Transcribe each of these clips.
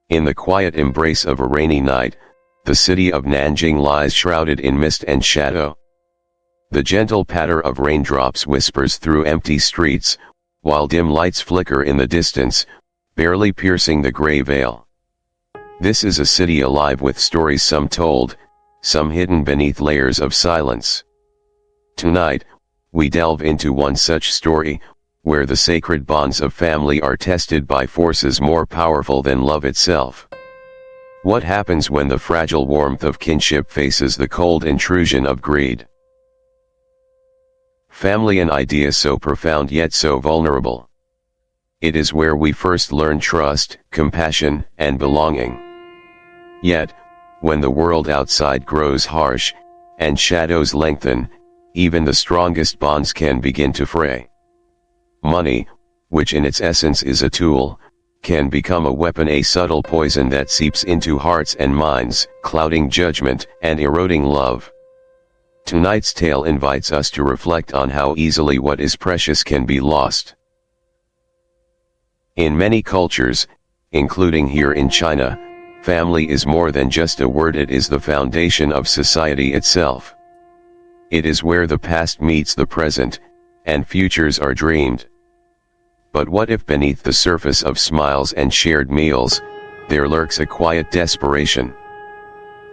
In the quiet embrace of a rainy night, the city of Nanjing lies shrouded in mist and shadow. The gentle patter of raindrops whispers through empty streets, while dim lights flicker in the distance, barely piercing the gray veil. This is a city alive with stories, some told, some hidden beneath layers of silence. Tonight, we delve into one such story, where the sacred bonds of family are tested by forces more powerful than love itself. What happens when the fragile warmth of kinship faces the cold intrusion of greed? Family, an idea so profound yet so vulnerable. It is where we first learn trust, compassion, and belonging. Yet, when the world outside grows harsh, and shadows lengthen, even the strongest bonds can begin to fray. Money, which in its essence is a tool, can become a weapon, a subtle poison that seeps into hearts and minds, clouding judgment and eroding love. Tonight's tale invites us to reflect on how easily what is precious can be lost. In many cultures, including here in China, family is more than just a word, it is the foundation of society itself. It is where the past meets the present, and futures are dreamed. But what if beneath the surface of smiles and shared meals, there lurks a quiet desperation?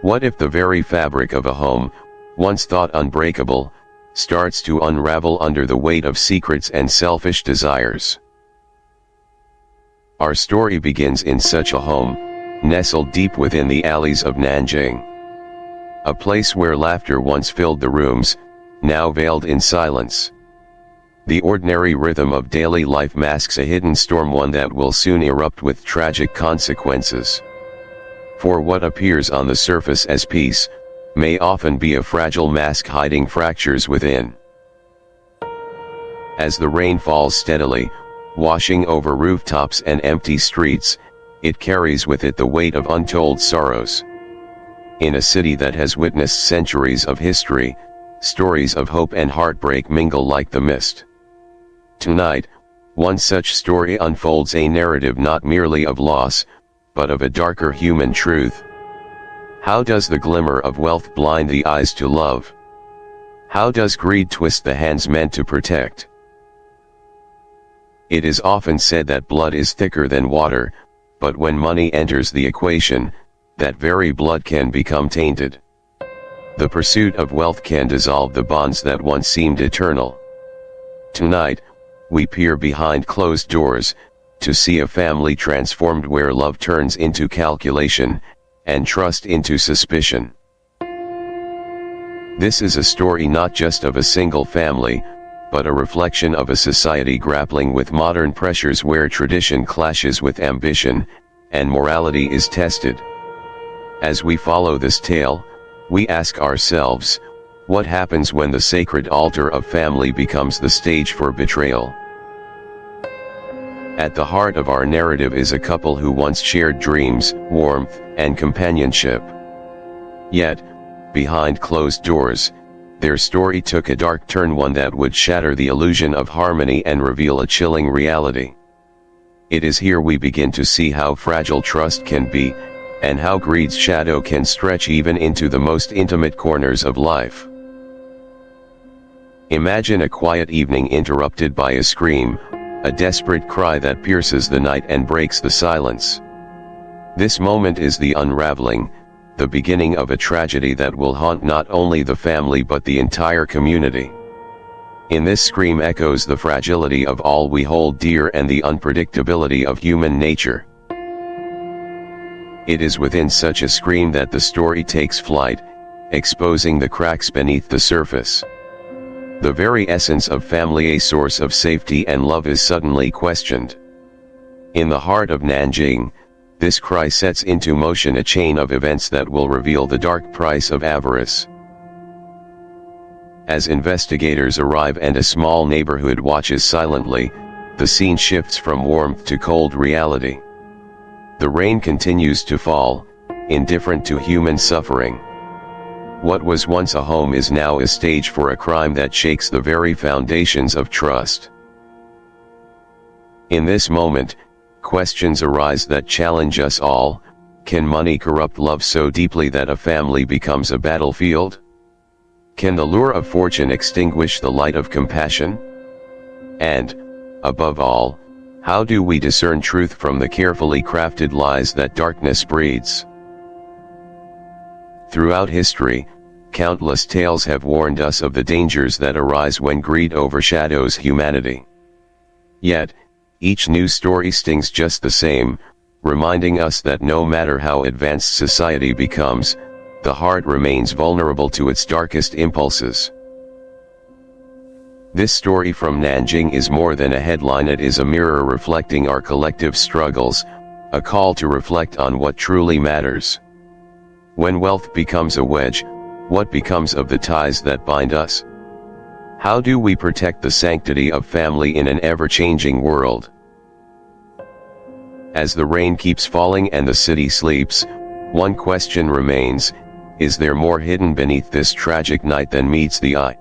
What if the very fabric of a home, once thought unbreakable, starts to unravel under the weight of secrets and selfish desires? Our story begins in such a home, nestled deep within the alleys of Nanjing. A place where laughter once filled the rooms, now veiled in silence. The ordinary rhythm of daily life masks a hidden storm, one that will soon erupt with tragic consequences. For what appears on the surface as peace, may often be a fragile mask hiding fractures within. As the rain falls steadily, washing over rooftops and empty streets, it carries with it the weight of untold sorrows. In a city that has witnessed centuries of history, stories of hope and heartbreak mingle like the mist. Tonight, one such story unfolds, a narrative not merely of loss, but of a darker human truth. How does the glimmer of wealth blind the eyes to love? How does greed twist the hands meant to protect? It is often said that blood is thicker than water, but when money enters the equation, that very blood can become tainted. The pursuit of wealth can dissolve the bonds that once seemed eternal. Tonight, we peer behind closed doors, to see a family transformed where love turns into calculation, and trust into suspicion. This is a story not just of a single family, but a reflection of a society grappling with modern pressures, where tradition clashes with ambition, and morality is tested. As we follow this tale, we ask ourselves, what happens when the sacred altar of family becomes the stage for betrayal? At the heart of our narrative is a couple who once shared dreams, warmth, and companionship. Yet, behind closed doors, their story took a dark turn, one that would shatter the illusion of harmony and reveal a chilling reality. It is here we begin to see how fragile trust can be, and how greed's shadow can stretch even into the most intimate corners of life. Imagine a quiet evening interrupted by a scream, a desperate cry that pierces the night and breaks the silence. This moment is the unraveling, the beginning of a tragedy that will haunt not only the family but the entire community. In this scream echoes the fragility of all we hold dear and the unpredictability of human nature. It is within such a scream that the story takes flight, exposing the cracks beneath the surface. The very essence of family, a source of safety and love, is suddenly questioned. In the heart of Nanjing, this cry sets into motion a chain of events that will reveal the dark price of avarice. As investigators arrive and a small neighborhood watches silently, the scene shifts from warmth to cold reality. The rain continues to fall, indifferent to human suffering. What was once a home is now a stage for a crime that shakes the very foundations of trust. In this moment, questions arise that challenge us all. Can money corrupt love so deeply that a family becomes a battlefield? Can the lure of fortune extinguish the light of compassion? And, above all, how do we discern truth from the carefully crafted lies that darkness breeds? Throughout history, countless tales have warned us of the dangers that arise when greed overshadows humanity. Yet, each new story stings just the same, reminding us that no matter how advanced society becomes, the heart remains vulnerable to its darkest impulses. This story from Nanjing is more than a headline. It is a mirror reflecting our collective struggles, a call to reflect on what truly matters. When wealth becomes a wedge, what becomes of the ties that bind us? How do we protect the sanctity of family in an ever-changing world? As the rain keeps falling and the city sleeps, one question remains: is there more hidden beneath this tragic night than meets the eye?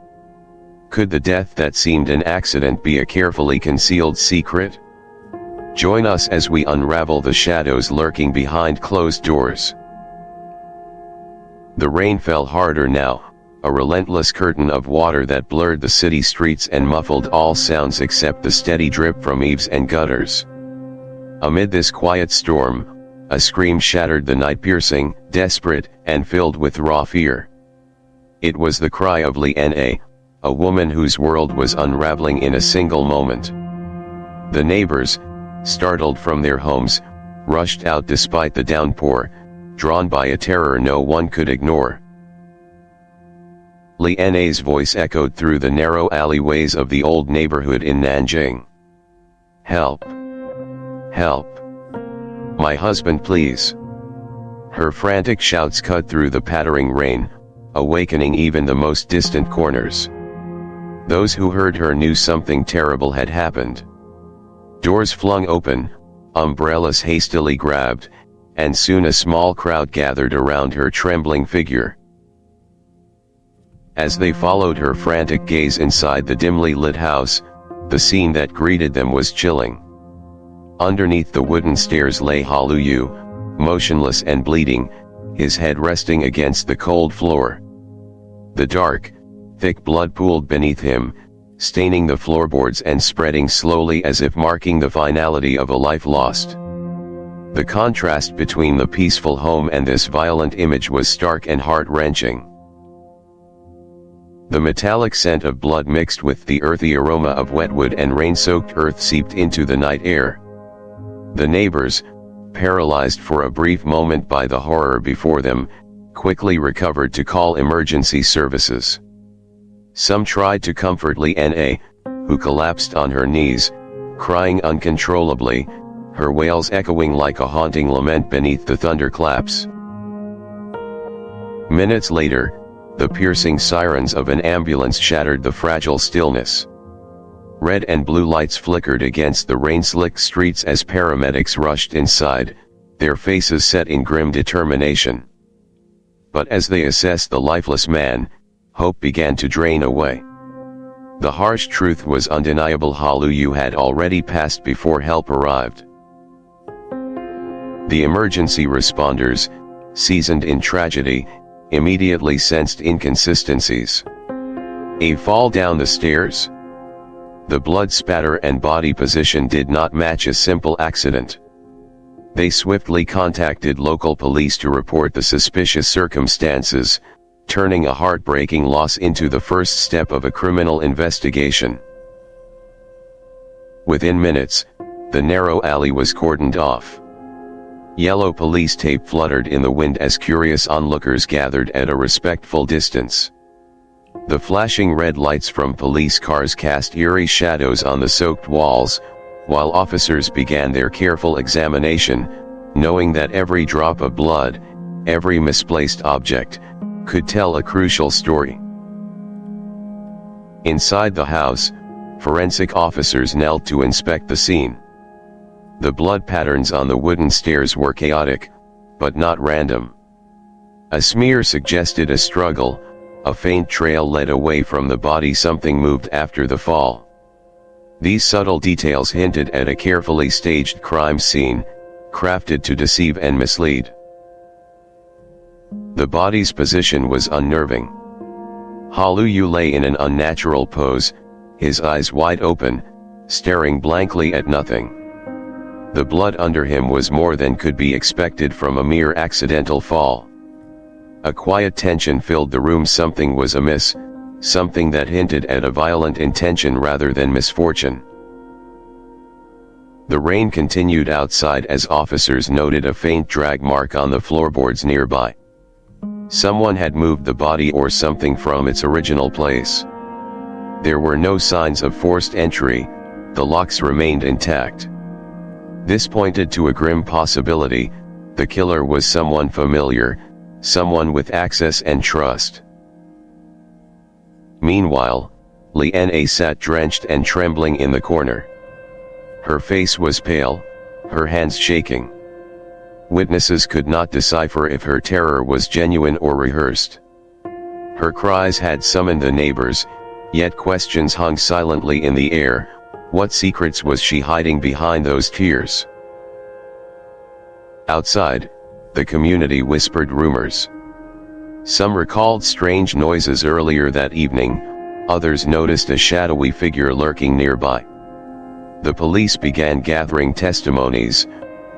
Could the death that seemed an accident be a carefully concealed secret? Join us as we unravel the shadows lurking behind closed doors. The rain fell harder now, a relentless curtain of water that blurred the city streets and muffled all sounds except the steady drip from eaves and gutters. Amid this quiet storm, a scream shattered the night, piercing, desperate, and filled with raw fear. It was the cry of Liu Yu, a woman whose world was unraveling in a single moment. The neighbors, startled from their homes, rushed out despite the downpour, drawn by a terror no one could ignore. Liu Yu's voice echoed through the narrow alleyways of the old neighborhood in Nanjing. "Help! Help! My husband, please!" Her frantic shouts cut through the pattering rain, awakening even the most distant corners. Those who heard her knew something terrible had happened. Doors flung open, umbrellas hastily grabbed, and soon a small crowd gathered around her trembling figure. As they followed her frantic gaze inside the dimly lit house, the scene that greeted them was chilling. Underneath the wooden stairs lay Liu Yu, motionless and bleeding, his head resting against the cold floor. The dark, thick blood pooled beneath him, staining the floorboards and spreading slowly as if marking the finality of a life lost. The contrast between the peaceful home and this violent image was stark and heart-wrenching. The metallic scent of blood mixed with the earthy aroma of wet wood and rain-soaked earth seeped into the night air. The neighbors, paralyzed for a brief moment by the horror before them, quickly recovered to call emergency services. Some tried to comfort Liu Yu, who collapsed on her knees, crying uncontrollably, her wails echoing like a haunting lament beneath the thunderclaps. Minutes later, the piercing sirens of an ambulance shattered the fragile stillness. Red and blue lights flickered against the rain-slicked streets as paramedics rushed inside, their faces set in grim determination. But as they assessed the lifeless man, hope began to drain away. The harsh truth was undeniable: Liu Yu had already passed before help arrived. The emergency responders, seasoned in tragedy, immediately sensed inconsistencies. A fall down the stairs? The blood spatter and body position did not match a simple accident. They swiftly contacted local police to report the suspicious circumstances, turning a heartbreaking loss into the first step of a criminal investigation. Within minutes, the narrow alley was cordoned off. Yellow police tape fluttered in the wind as curious onlookers gathered at a respectful distance. The flashing red lights from police cars cast eerie shadows on the soaked walls, while officers began their careful examination, knowing that every drop of blood, every misplaced object, could tell a crucial story. Inside the house, forensic officers knelt to inspect the scene. The blood patterns on the wooden stairs were chaotic, but not random. A smear suggested a struggle, a faint trail led away from the body. Something moved after the fall. These subtle details hinted at a carefully staged crime scene, crafted to deceive and mislead. The body's position was unnerving. Liu Yu lay in an unnatural pose, his eyes wide open, staring blankly at nothing. The blood under him was more than could be expected from a mere accidental fall. A quiet tension filled the room. Something was amiss, something that hinted at a violent intention rather than misfortune. The rain continued outside as officers noted a faint drag mark on the floorboards nearby. Someone had moved the body or something from its original place. There were no signs of forced entry, the locks remained intact. This pointed to a grim possibility: the killer was someone familiar, someone with access and trust. Meanwhile, Liana sat drenched and trembling in the corner. Her face was pale, her hands shaking. Witnesses could not decipher if her terror was genuine or rehearsed. Her cries had summoned the neighbors, yet questions hung silently in the air. What secrets was she hiding behind those tears? Outside, the community whispered rumors. Some recalled strange noises earlier that evening, others noticed a shadowy figure lurking nearby. The police began gathering testimonies,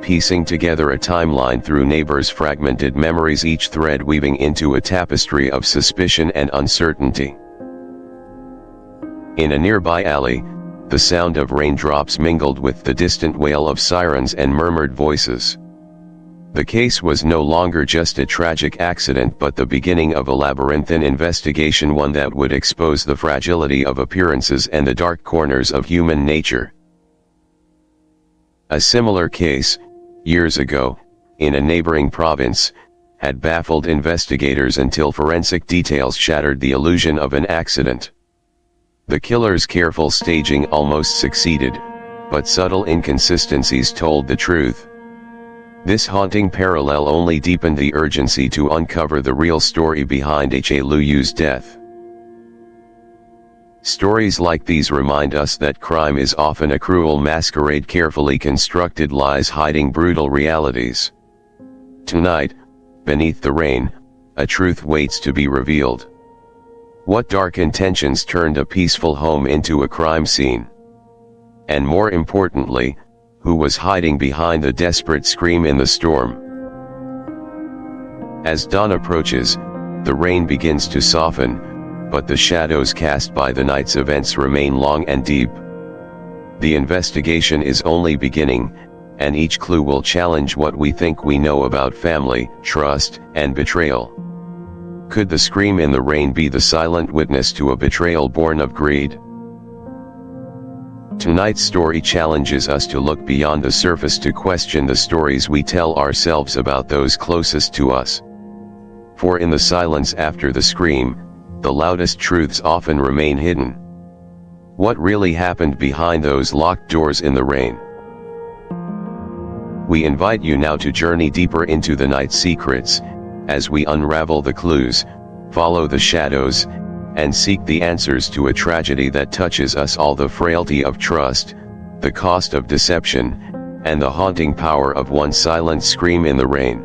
piecing together a timeline through neighbors' fragmented memories, each thread weaving into a tapestry of suspicion and uncertainty. In a nearby alley, the sound of raindrops mingled with the distant wail of sirens and murmured voices. The case was no longer just a tragic accident but the beginning of a labyrinthine investigation, one that would expose the fragility of appearances and the dark corners of human nature. A similar case, years ago, in a neighboring province, had baffled investigators until forensic details shattered the illusion of an accident. The killer's careful staging almost succeeded, but subtle inconsistencies told the truth. This haunting parallel only deepened the urgency to uncover the real story behind Liu Yu's death. Stories like these remind us that crime is often a cruel masquerade, carefully constructed lies hiding brutal realities. Tonight, beneath the rain, a truth waits to be revealed. What dark intentions turned a peaceful home into a crime scene? And more importantly, who was hiding behind the desperate scream in the storm? As dawn approaches, the rain begins to soften, but the shadows cast by the night's events remain long and deep. The investigation is only beginning, and each clue will challenge what we think we know about family, trust, and betrayal. Could the scream in the rain be the silent witness to a betrayal born of greed? Tonight's story challenges us to look beyond the surface, to question the stories we tell ourselves about those closest to us. For in the silence after the scream, the loudest truths often remain hidden. What really happened behind those locked doors in the rain? We invite you now to journey deeper into the night's secrets, as we unravel the clues, follow the shadows, and seek the answers to a tragedy that touches us all: the frailty of trust, the cost of deception, and the haunting power of one silent scream in the rain.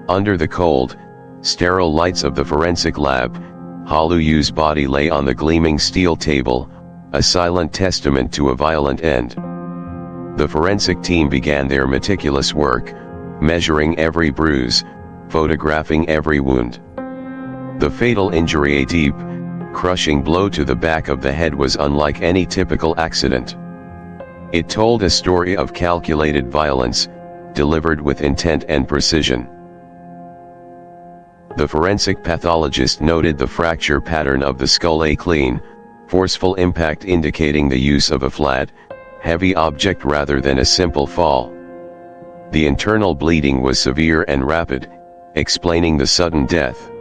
Under the cold, sterile lights of the forensic lab, Liu Yu's body lay on the gleaming steel table, a silent testament to a violent end. The forensic team began their meticulous work, measuring every bruise, photographing every wound. The fatal injury, a deep, crushing blow to the back of the head, was unlike any typical accident. It told a story of calculated violence, delivered with intent and precision. The forensic pathologist noted the fracture pattern of the skull, a clean, forceful impact indicating the use of a flat, heavy object rather than a simple fall. The internal bleeding was severe and rapid, explaining the sudden death.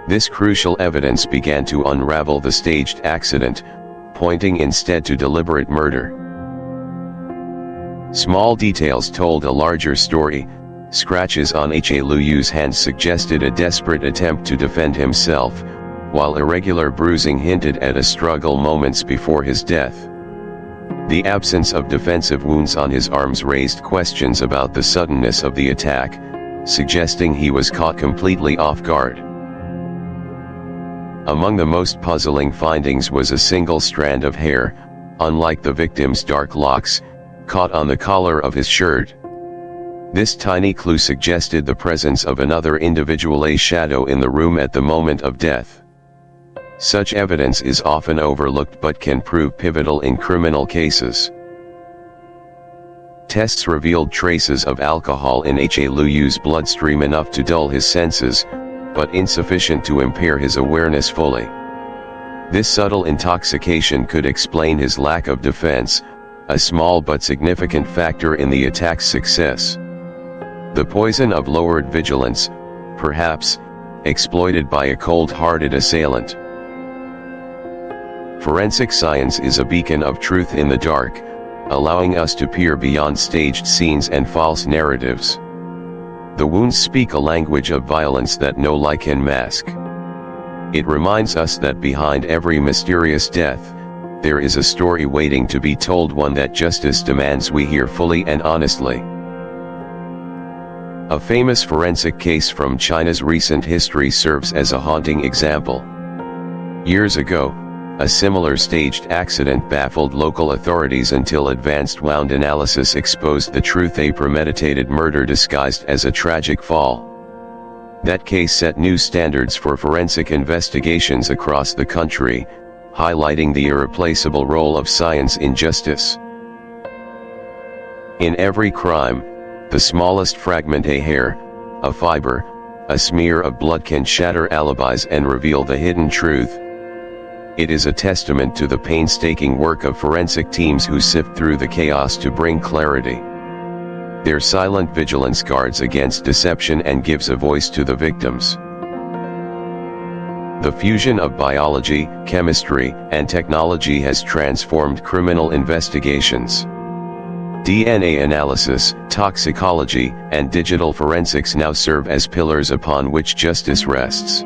This crucial evidence began to unravel the staged accident, pointing instead to deliberate murder. Small details told a larger story. Scratches on Liu Yu's hands suggested a desperate attempt to defend himself, while irregular bruising hinted at a struggle moments before his death. The absence of defensive wounds on his arms raised questions about the suddenness of the attack, suggesting he was caught completely off guard. Among the most puzzling findings was a single strand of hair, unlike the victim's dark locks, caught on the collar of his shirt. This tiny clue suggested the presence of another individual's shadow in the room at the moment of death. Such evidence is often overlooked but can prove pivotal in criminal cases. Tests revealed traces of alcohol in Liu Yu's bloodstream, enough to dull his senses, but insufficient to impair his awareness fully. This subtle intoxication could explain his lack of defense, a small but significant factor in the attack's success. The poison of lowered vigilance, perhaps, exploited by a cold-hearted assailant. Forensic science is a beacon of truth in the dark, allowing us to peer beyond staged scenes and false narratives. The wounds speak a language of violence that no lie can mask. It reminds us that behind every mysterious death, there is a story waiting to be told, one that justice demands we hear fully and honestly. A famous forensic case from China's recent history serves as a haunting example. Years ago, a similar staged accident baffled local authorities until advanced wound analysis exposed the truth: a premeditated murder disguised as a tragic fall. That case set new standards for forensic investigations across the country, highlighting the irreplaceable role of science in justice. In every crime, the smallest fragment, a hair, a fiber, a smear of blood, can shatter alibis and reveal the hidden truth. It is a testament to the painstaking work of forensic teams who sift through the chaos to bring clarity. Their silent vigilance guards against deception and gives a voice to the victims. The fusion of biology, chemistry, and technology has transformed criminal investigations. DNA analysis, toxicology, and digital forensics now serve as pillars upon which justice rests.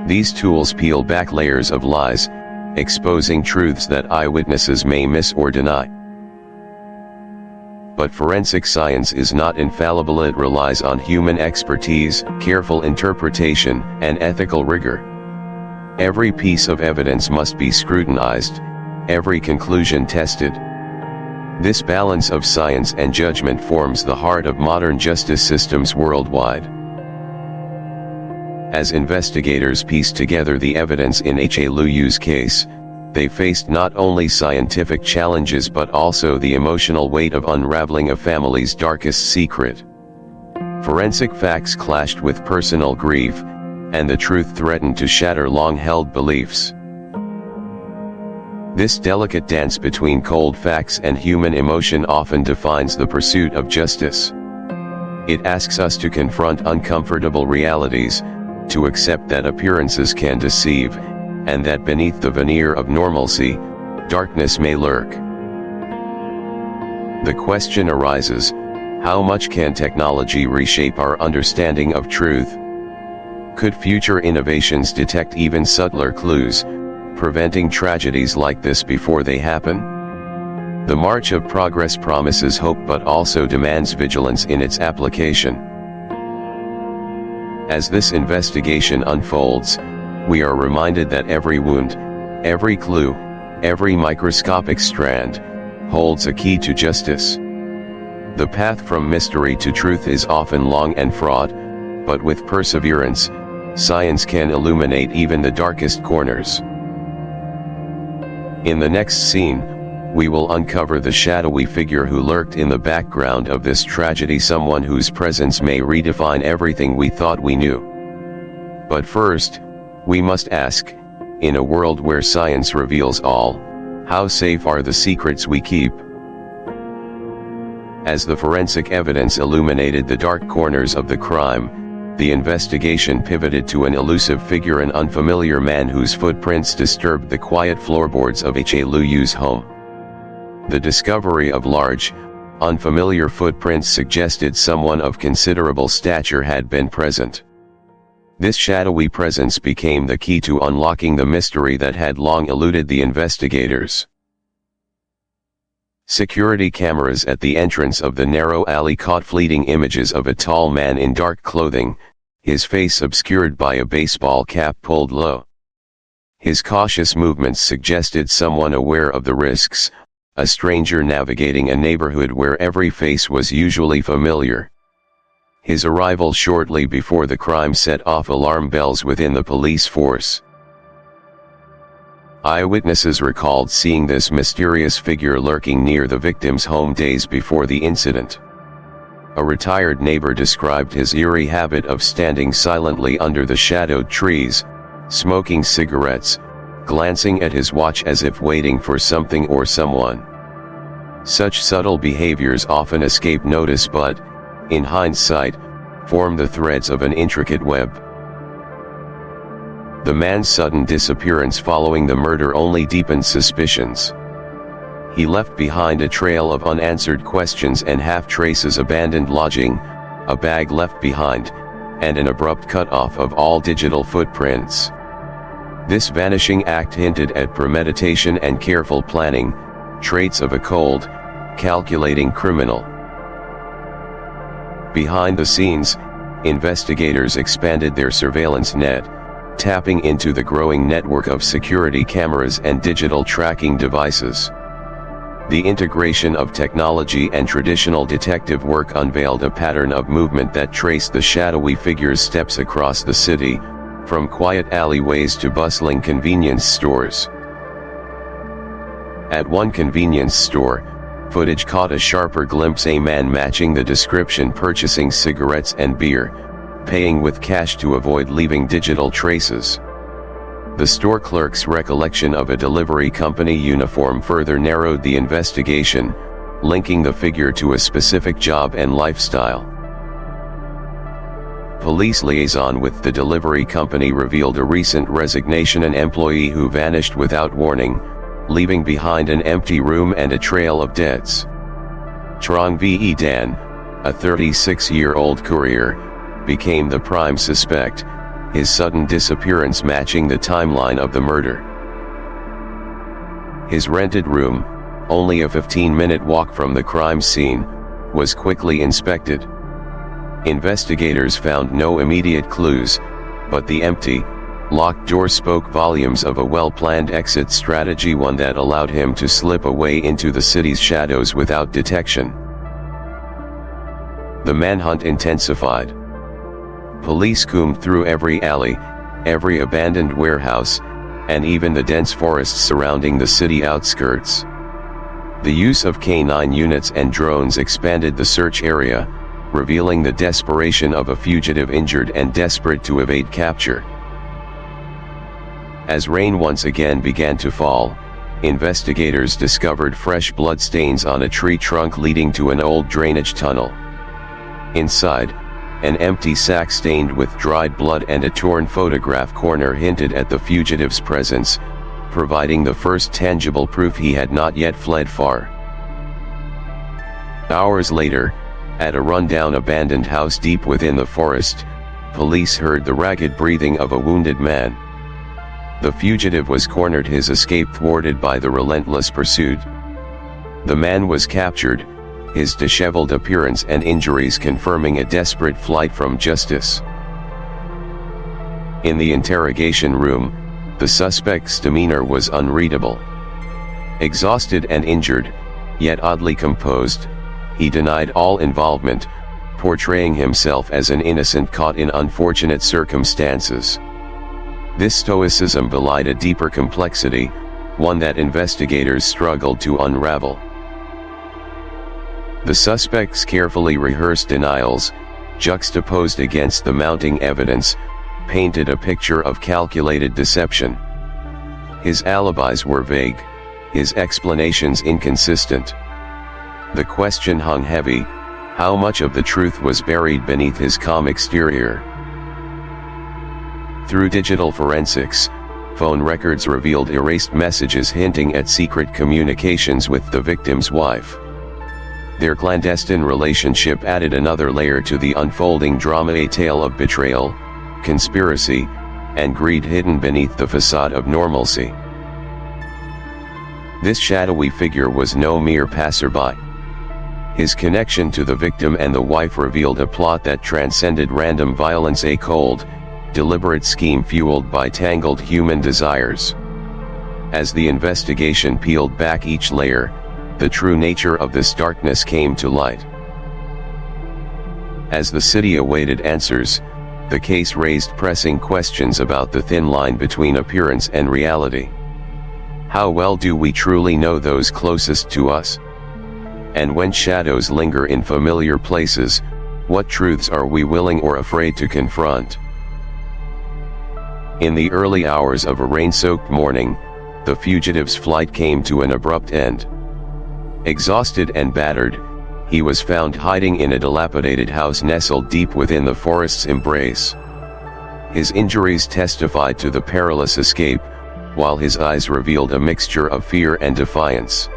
These tools peel back layers of lies, exposing truths that eyewitnesses may miss or deny. But forensic science is not infallible. It relies on human expertise, careful interpretation, and ethical rigor. Every piece of evidence must be scrutinized, every conclusion tested. This balance of science and judgment forms the heart of modern justice systems worldwide. As investigators piece together the evidence in Liu Yu's case, they faced not only scientific challenges but also the emotional weight of unraveling a family's darkest secret. Forensic facts clashed with personal grief, and the truth threatened to shatter long-held beliefs. This delicate dance between cold facts and human emotion often defines the pursuit of justice. It asks us to confront uncomfortable realities, to accept that appearances can deceive, and that beneath the veneer of normalcy, darkness may lurk. The question arises: how much can technology reshape our understanding of truth? Could future innovations detect even subtler clues, preventing tragedies like this before they happen? The march of progress promises hope but also demands vigilance in its application. As this investigation unfolds, we are reminded that every wound, every clue, every microscopic strand, holds a key to justice. The path from mystery to truth is often long and fraught, but with perseverance, science can illuminate even the darkest corners. In the next scene, we will uncover the shadowy figure who lurked in the background of this tragedy, someone whose presence may redefine everything we thought we knew. But first, we must ask, in a world where science reveals all, how safe are the secrets we keep? As the forensic evidence illuminated the dark corners of the crime, the investigation pivoted to an elusive figure, an unfamiliar man whose footprints disturbed the quiet floorboards of Liu Yu's home. The discovery of large, unfamiliar footprints suggested someone of considerable stature had been present. This shadowy presence became the key to unlocking the mystery that had long eluded the investigators. Security cameras at the entrance of the narrow alley caught fleeting images of a tall man in dark clothing, his face obscured by a baseball cap pulled low. His cautious movements suggested someone aware of the risks, a stranger navigating a neighborhood where every face was usually familiar. His arrival shortly before the crime set off alarm bells within the police force. Eyewitnesses recalled seeing this mysterious figure lurking near the victim's home days before the incident. A retired neighbor described his eerie habit of standing silently under the shadowed trees, smoking cigarettes, glancing at his watch as if waiting for something or someone. Such subtle behaviors often escape notice but, in hindsight, form the threads of an intricate web. The man's sudden disappearance following the murder only deepened suspicions. He left behind a trail of unanswered questions and half-traces abandoned lodging, a bag left behind, and an abrupt cut-off of all digital footprints. This vanishing act hinted at premeditation and careful planning, traits of a cold, calculating criminal. Behind the scenes, investigators expanded their surveillance net, tapping into the growing network of security cameras and digital tracking devices. The integration of technology and traditional detective work unveiled a pattern of movement that traced the shadowy figure's steps across the city, from quiet alleyways to bustling convenience stores. At one convenience store, footage caught a sharper glimpse: a man matching the description purchasing cigarettes and beer, paying with cash to avoid leaving digital traces. The store clerk's recollection of a delivery company uniform further narrowed the investigation, linking the figure to a specific job and lifestyle. Police liaison with the delivery company revealed a recent resignation: an employee who vanished without warning, leaving behind an empty room and a trail of debts. Zhang Wei Dan, a 36-year-old courier, became the prime suspect, his sudden disappearance matching the timeline of the murder. His rented room, only a 15-minute walk from the crime scene, was quickly inspected. Investigators found no immediate clues, but the empty, locked door spoke volumes of a well-planned exit strategy, one that allowed him to slip away into the city's shadows without detection. The manhunt intensified. Police combed through every alley, every abandoned warehouse, and even the dense forests surrounding the city outskirts. The use of K9 units and drones expanded the search area, revealing the desperation of a fugitive injured and desperate to evade capture. As rain once again began to fall, investigators discovered fresh bloodstains on a tree trunk leading to an old drainage tunnel. Inside, an empty sack stained with dried blood and a torn photograph corner hinted at the fugitive's presence, providing the first tangible proof he had not yet fled far. Hours later, at a rundown abandoned house deep within the forest, police heard the ragged breathing of a wounded man. The fugitive was cornered, his escape thwarted by the relentless pursuit. The man was captured, his disheveled appearance and injuries confirming a desperate flight from justice. In the interrogation room, the suspect's demeanor was unreadable. Exhausted and injured, yet oddly composed, he denied all involvement, portraying himself as an innocent caught in unfortunate circumstances. This stoicism belied a deeper complexity, one that investigators struggled to unravel. The suspect's carefully rehearsed denials, juxtaposed against the mounting evidence, painted a picture of calculated deception. His alibis were vague, his explanations inconsistent. The question hung heavy: how much of the truth was buried beneath his calm exterior? Through digital forensics, phone records revealed erased messages hinting at secret communications with the victim's wife. Their clandestine relationship added another layer to the unfolding drama, a tale of betrayal, conspiracy, and greed hidden beneath the facade of normalcy. This shadowy figure was no mere passerby. His connection to the victim and the wife revealed a plot that transcended random violence, a cold, deliberate scheme fueled by tangled human desires. As the investigation peeled back each layer, the true nature of this darkness came to light. As the city awaited answers, the case raised pressing questions about the thin line between appearance and reality. How well do we truly know those closest to us? And when shadows linger in familiar places, what truths are we willing or afraid to confront? In the early hours of a rain-soaked morning, the fugitive's flight came to an abrupt end. Exhausted and battered, he was found hiding in a dilapidated house nestled deep within the forest's embrace. His injuries testified to the perilous escape, while his eyes revealed a mixture of fear and defiance.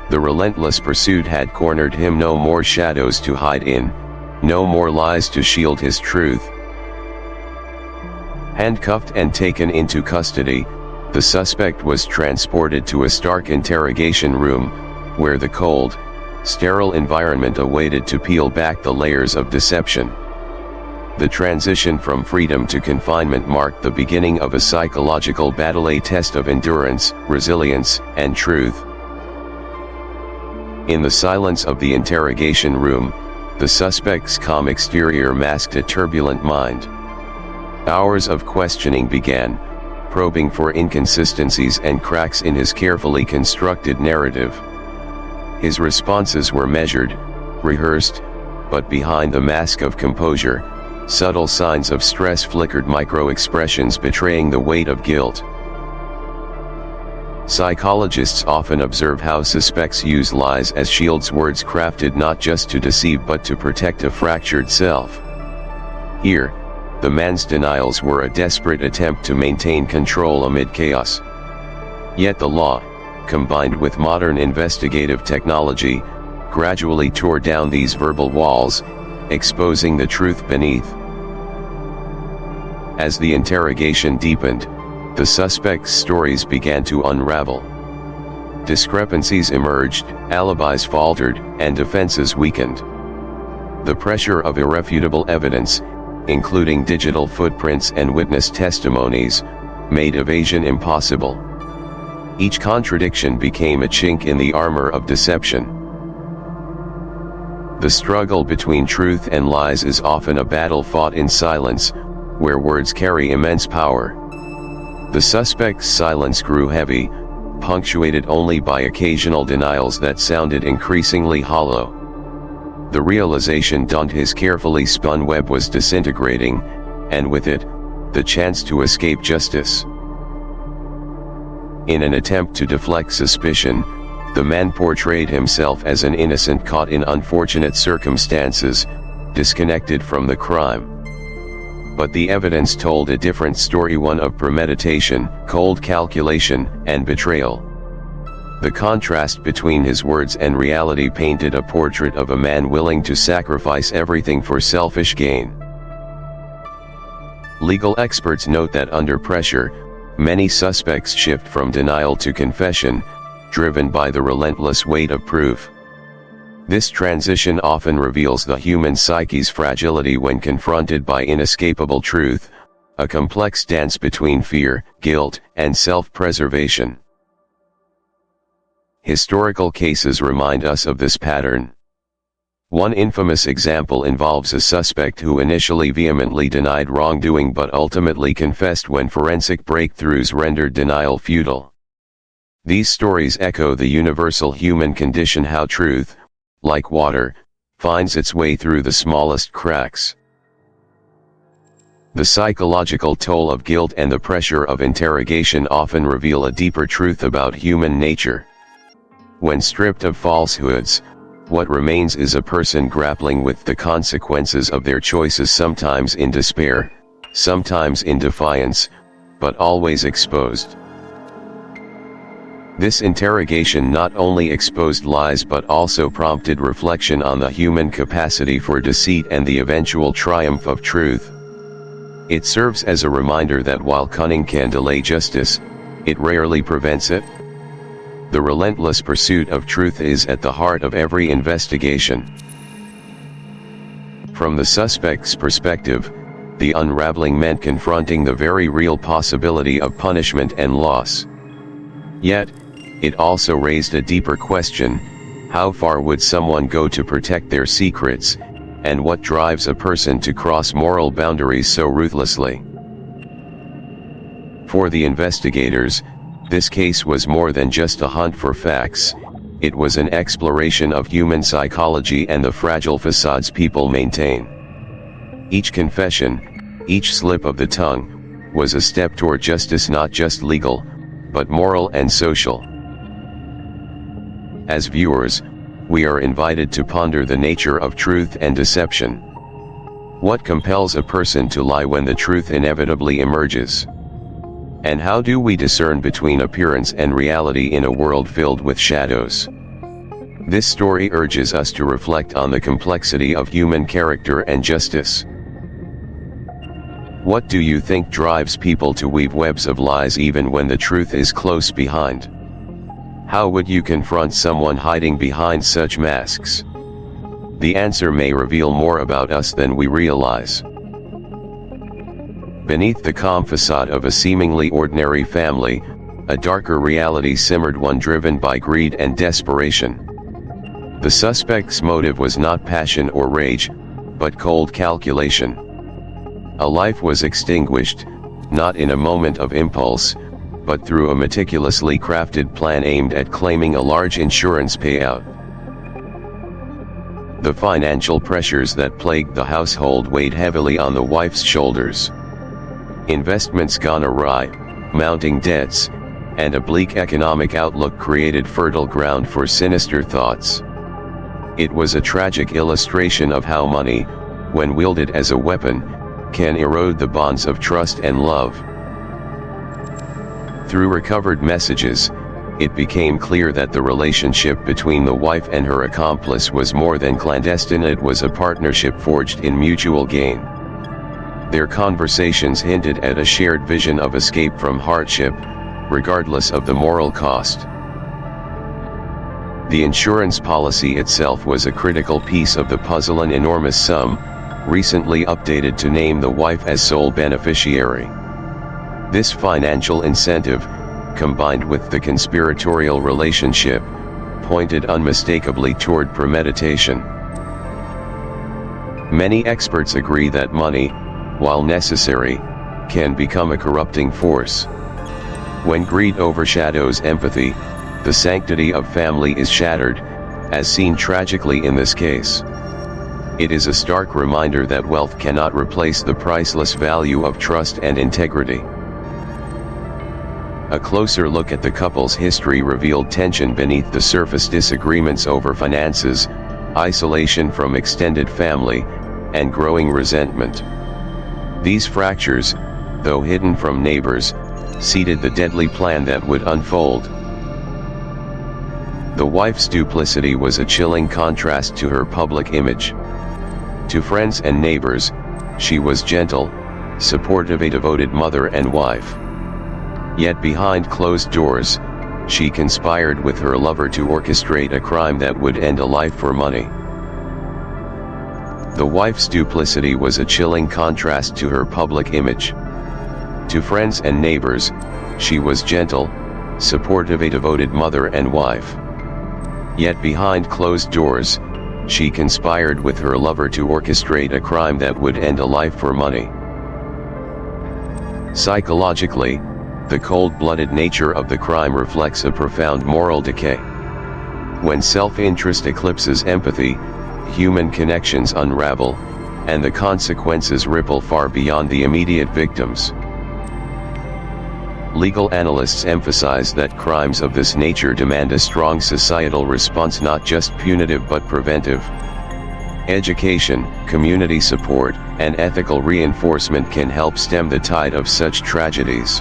The relentless pursuit had cornered him. No more shadows to hide in, no more lies to shield his truth. Handcuffed and taken into custody, the suspect was transported to a stark interrogation room, where the cold, sterile environment awaited to peel back the layers of deception. The transition from freedom to confinement marked the beginning of a psychological battle, a test of endurance, resilience, and truth. In the silence of the interrogation room, the suspect's calm exterior masked a turbulent mind. Hours of questioning began, probing for inconsistencies and cracks in his carefully constructed narrative. His responses were measured, rehearsed, but behind the mask of composure, subtle signs of stress flickered, micro-expressions betraying the weight of guilt. Psychologists often observe how suspects use lies as shields, words crafted not just to deceive but to protect a fractured self. Here, the man's denials were a desperate attempt to maintain control amid chaos. Yet the law, combined with modern investigative technology, gradually tore down these verbal walls, exposing the truth beneath. As the interrogation deepened, the suspect's stories began to unravel. Discrepancies emerged, alibis faltered, and defenses weakened. The pressure of irrefutable evidence, including digital footprints and witness testimonies, made evasion impossible. Each contradiction became a chink in the armor of deception. The struggle between truth and lies is often a battle fought in silence, where words carry immense power. The suspect's silence grew heavy, punctuated only by occasional denials that sounded increasingly hollow. The realization dawned: his carefully spun web was disintegrating, and with it, the chance to escape justice. In an attempt to deflect suspicion, the man portrayed himself as an innocent caught in unfortunate circumstances, disconnected from the crime. But the evidence told a different story, one of premeditation, cold calculation, and betrayal. The contrast between his words and reality painted a portrait of a man willing to sacrifice everything for selfish gain. Legal experts note that under pressure, many suspects shift from denial to confession, driven by the relentless weight of proof. This transition often reveals the human psyche's fragility when confronted by inescapable truth, a complex dance between fear, guilt, and self-preservation. Historical cases remind us of this pattern. One infamous example involves a suspect who initially vehemently denied wrongdoing but ultimately confessed when forensic breakthroughs rendered denial futile. These stories echo the universal human condition: how truth, like water, finds its way through the smallest cracks. The psychological toll of guilt and the pressure of interrogation often reveal a deeper truth about human nature. When stripped of falsehoods, what remains is a person grappling with the consequences of their choices, sometimes in despair, sometimes in defiance, but always exposed. This interrogation not only exposed lies but also prompted reflection on the human capacity for deceit and the eventual triumph of truth. It serves as a reminder that while cunning can delay justice, it rarely prevents it. The relentless pursuit of truth is at the heart of every investigation. From the suspect's perspective, the unraveling meant confronting the very real possibility of punishment and loss. Yet, it also raised a deeper question: how far would someone go to protect their secrets, and what drives a person to cross moral boundaries so ruthlessly? For the investigators, this case was more than just a hunt for facts. It was an exploration of human psychology and the fragile facades people maintain. Each confession, each slip of the tongue, was a step toward justice, not just legal, but moral and social. As viewers, we are invited to ponder the nature of truth and deception. What compels a person to lie when the truth inevitably emerges? And how do we discern between appearance and reality in a world filled with shadows? This story urges us to reflect on the complexity of human character and justice. What do you think drives people to weave webs of lies even when the truth is close behind? How would you confront someone hiding behind such masks? The answer may reveal more about us than we realize. Beneath the calm facade of a seemingly ordinary family, a darker reality simmered, one driven by greed and desperation. The suspect's motive was not passion or rage, but cold calculation. A life was extinguished, not in a moment of impulse, but through a meticulously crafted plan aimed at claiming a large insurance payout. The financial pressures that plagued the household weighed heavily on the wife's shoulders. Investments gone awry, mounting debts, and a bleak economic outlook created fertile ground for sinister thoughts. It was a tragic illustration of how money, when wielded as a weapon, can erode the bonds of trust and love. Through recovered messages, it became clear that the relationship between the wife and her accomplice was more than clandestine. It was a partnership forged in mutual gain. Their conversations hinted at a shared vision of escape from hardship, regardless of the moral cost. The insurance policy itself was a critical piece of the puzzle, an enormous sum, recently updated to name the wife as sole beneficiary. This financial incentive, combined with the conspiratorial relationship, pointed unmistakably toward premeditation. Many experts agree that money, while necessary, can become a corrupting force. When greed overshadows empathy, the sanctity of family is shattered, as seen tragically in this case. It is a stark reminder that wealth cannot replace the priceless value of trust and integrity. A closer look at the couple's history revealed tension beneath the surface: disagreements over finances, isolation from extended family, and growing resentment. These fractures, though hidden from neighbors, seeded the deadly plan that would unfold. The wife's duplicity was a chilling contrast to her public image. To friends and neighbors, she was gentle, supportive, a devoted mother and wife. Yet behind closed doors, she conspired with her lover to orchestrate a crime that would end a life for money. The wife's duplicity was a chilling contrast to her public image. To friends and neighbors, she was gentle, supportive, a devoted mother and wife. Yet behind closed doors, she conspired with her lover to orchestrate a crime that would end a life for money. Psychologically, the cold-blooded nature of the crime reflects a profound moral decay. When self-interest eclipses empathy, human connections unravel, and the consequences ripple far beyond the immediate victims. Legal analysts emphasize that crimes of this nature demand a strong societal response, not just punitive but preventive. Education, community support, and ethical reinforcement can help stem the tide of such tragedies.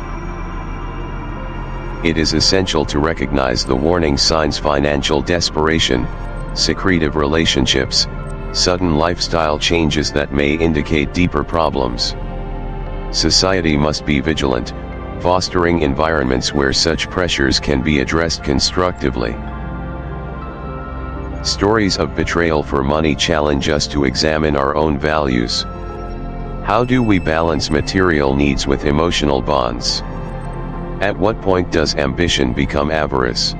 It is essential to recognize the warning signs: financial desperation, secretive relationships, sudden lifestyle changes that may indicate deeper problems. Society must be vigilant, fostering environments where such pressures can be addressed constructively. Stories of betrayal for money challenge us to examine our own values. How do we balance material needs with emotional bonds? At what point does ambition become avarice?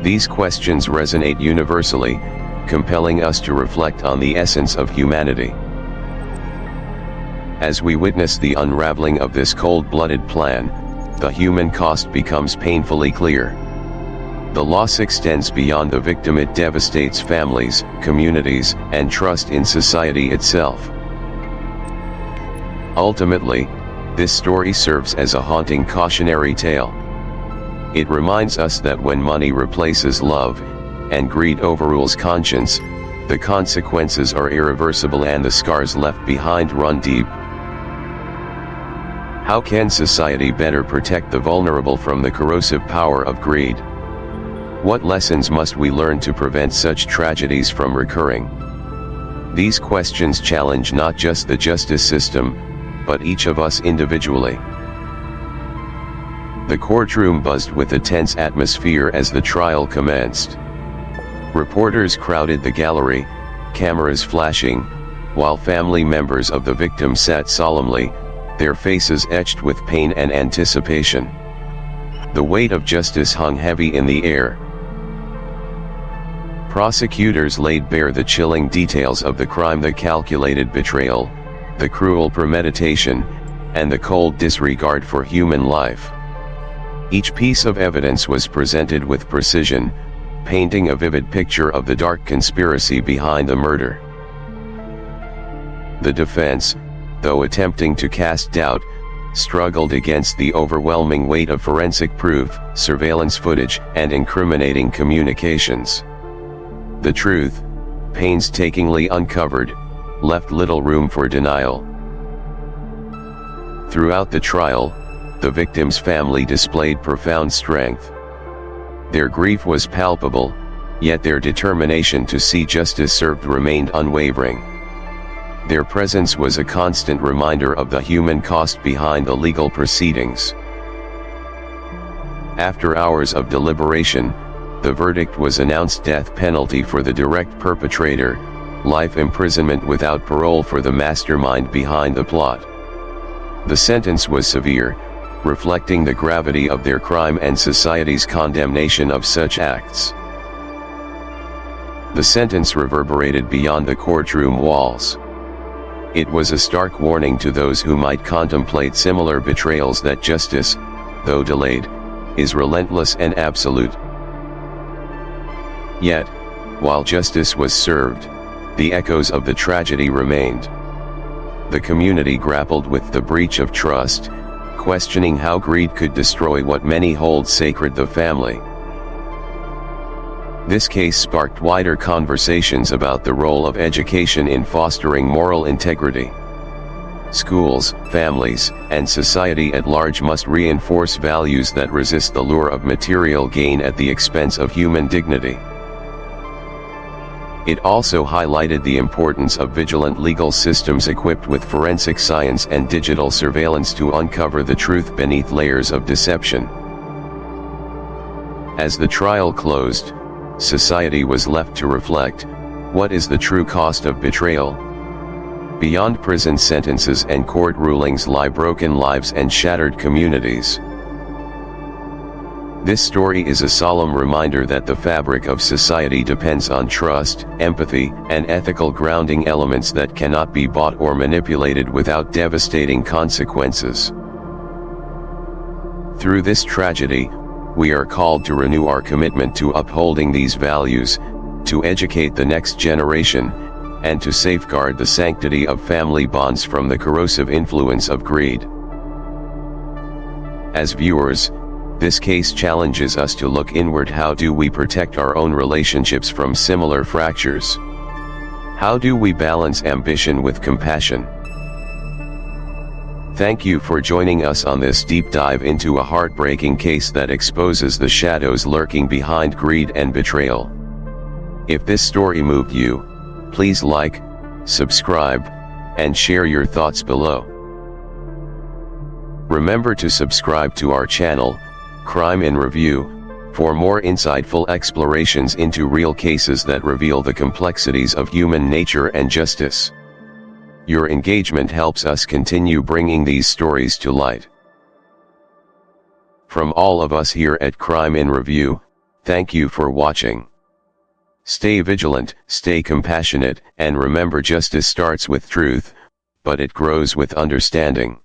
These questions resonate universally, compelling us to reflect on the essence of humanity. As we witness the unraveling of this cold-blooded plan, the human cost becomes painfully clear. The loss extends beyond the victim. It devastates families, communities, and trust in society itself. Ultimately, this story serves as a haunting cautionary tale. It reminds us that when money replaces love, and greed overrules conscience, the consequences are irreversible and the scars left behind run deep. How can society better protect the vulnerable from the corrosive power of greed? What lessons must we learn to prevent such tragedies from recurring? These questions challenge not just the justice system, but each of us individually. The courtroom buzzed with a tense atmosphere as the trial commenced. Reporters crowded the gallery, cameras flashing, while family members of the victim sat solemnly, their faces etched with pain and anticipation. The weight of justice hung heavy in the air. Prosecutors laid bare the chilling details of the crime: the calculated betrayal, the cruel premeditation, and the cold disregard for human life. Each piece of evidence was presented with precision, painting a vivid picture of the dark conspiracy behind the murder. The defense, though attempting to cast doubt, struggled against the overwhelming weight of forensic proof, surveillance footage, and incriminating communications. The truth, painstakingly uncovered, left little room for denial. Throughout the trial, the victim's family displayed profound strength. Their grief was palpable, yet their determination to see justice served remained unwavering. Their presence was a constant reminder of the human cost behind the legal proceedings. After hours of deliberation, the verdict was announced: death penalty for the direct perpetrator, life imprisonment without parole for the mastermind behind the plot. The sentence was severe, reflecting the gravity of their crime and society's condemnation of such acts. The sentence reverberated beyond the courtroom walls. It was a stark warning to those who might contemplate similar betrayals that justice, though delayed, is relentless and absolute. Yet, while justice was served, the echoes of the tragedy remained. The community grappled with the breach of trust, questioning how greed could destroy what many hold sacred: the family. This case sparked wider conversations about the role of education in fostering moral integrity. Schools, families, and society at large must reinforce values that resist the lure of material gain at the expense of human dignity. It also highlighted the importance of vigilant legal systems equipped with forensic science and digital surveillance to uncover the truth beneath layers of deception. As the trial closed, society was left to reflect: what is the true cost of betrayal? Beyond prison sentences and court rulings lie broken lives and shattered communities. This story is a solemn reminder that the fabric of society depends on trust, empathy, and ethical grounding, elements that cannot be bought or manipulated without devastating consequences. Through this tragedy, we are called to renew our commitment to upholding these values, to educate the next generation, and to safeguard the sanctity of family bonds from the corrosive influence of greed. As viewers, this case challenges us to look inward. How do we protect our own relationships from similar fractures? How do we balance ambition with compassion? Thank you for joining us on this deep dive into a heartbreaking case that exposes the shadows lurking behind greed and betrayal. If this story moved you, please like, subscribe, and share your thoughts below. Remember to subscribe to our channel, Crime in Review, for more insightful explorations into real cases that reveal the complexities of human nature and justice. Your engagement helps us continue bringing these stories to light. From all of us here at Crime in Review, thank you for watching. Stay vigilant, stay compassionate, and remember justice starts with truth, but it grows with understanding.